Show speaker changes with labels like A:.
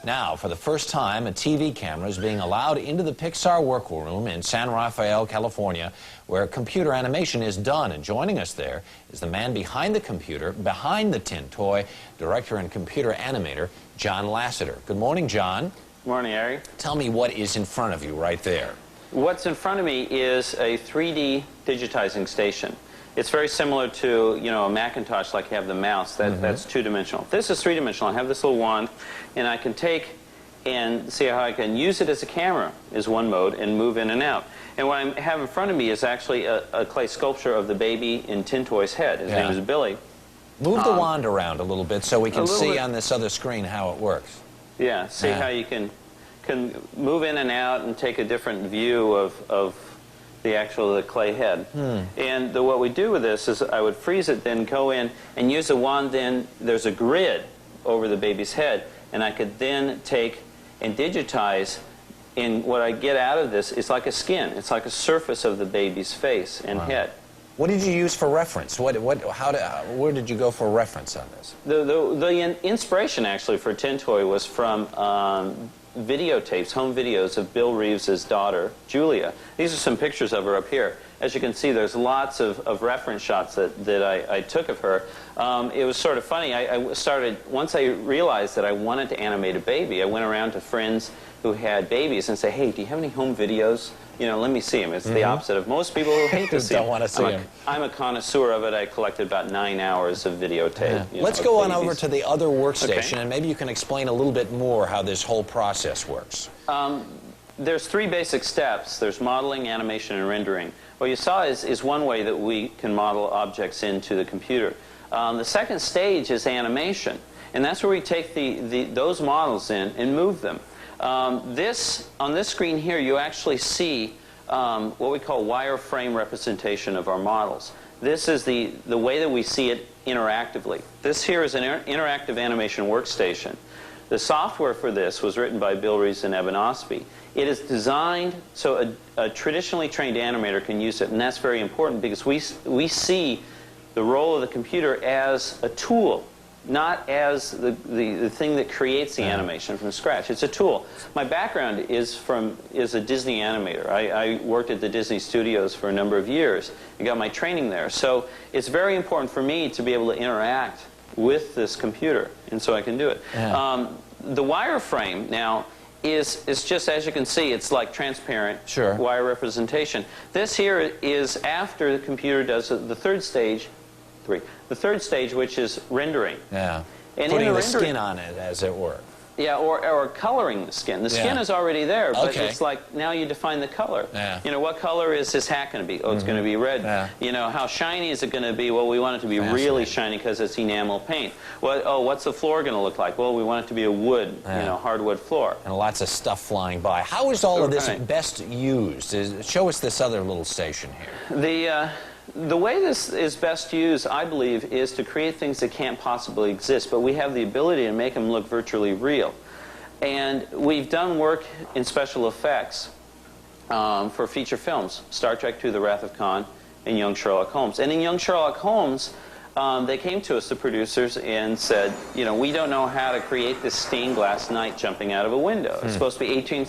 A: Now, for the first time, a TV camera is being allowed into the Pixar workroom in San Rafael, California, where computer animation is done. And joining us there is the man behind the computer, behind the tin toy, director and computer animator, John Lasseter. Good morning, John.
B: Good morning, Harry.
A: Tell me what is in front of you right there.
B: What's in front of me is a 3D digitizing station. It's very similar to, a Macintosh, like you have the mouse. That's two-dimensional. This is three-dimensional. I have this little wand, and I can take and see how I can use it as a camera, is one mode, and move in and out. And what I have in front of me is actually a clay sculpture of the baby in Tin Toy's head. His name is Billy.
A: Move the wand around a little bit so we can see on this other screen how it works.
B: Yeah, see how you can move in and out and take a different view of the clay head. And what we do with this is I would freeze it, then go in and use the wand. Then there's a grid over the baby's head, and I could then take and digitize. And what I get out of this is like a skin. It's like a surface of the baby's face and head.
A: What did you use for reference? Where did you go for reference on this?
B: The inspiration actually for Tin Toy was from videotapes, home videos of Bill Reeves's daughter, Julia. These are some pictures of her up here. As you can see, there's lots of reference shots that I took of her. It was sort of funny. Once I realized that I wanted to animate a baby, I went around to friends who had babies and say, hey, do you have any home videos? Let me see them. It's the opposite of most people who hate to see them.
A: Don't want to see them.
B: I'm a connoisseur of it. I collected about 9 hours of videotape.
A: Let's go on over to the other workstation, and maybe you can explain a little bit more how this whole process works.
B: There's 3 basic steps. There's modeling, animation, and rendering. What you saw is one way that we can model objects into the computer. The second stage is animation, and that's where we take those models in and move them. On this screen here, you actually see what we call wireframe representation of our models. This is the way that we see it interactively. This here is an interactive animation workstation. The software for this was written by Bill Reeves and Evan Osby. It is designed so a traditionally trained animator can use it, and that's very important because we see the role of the computer as a tool, not as the thing that creates the animation from scratch. It's a tool. My background is a Disney animator. I worked at the Disney studios for a number of years and got my training there. So it's very important for me to be able to interact with this computer, and so I can do it. The wireframe now is just, as you can see, it's like transparent wire representation. This here is after the computer does the third stage. The third stage, which is rendering.
A: Yeah.
B: And
A: putting the skin on it, as it were.
B: Yeah, or coloring the skin. The skin is already there, but it's like now you define the color.
A: Yeah.
B: What color is this hat going to be? Oh, it's going to be red.
A: Yeah.
B: How shiny is it going to be? Well, we want it to be really shiny because it's enamel paint. What's the floor going to look like? Well, we want it to be a wood, hardwood floor.
A: And lots of stuff flying by. How is all of this best used? Show us this other little station here.
B: The way this is best used, I believe, is to create things that can't possibly exist, but we have the ability to make them look virtually real. And we've done work in special effects for feature films, Star Trek II, The Wrath of Khan, and Young Sherlock Holmes. And in Young Sherlock Holmes, they came to us, the producers, and said, we don't know how to create this stained glass knight jumping out of a window. It's supposed to be 18...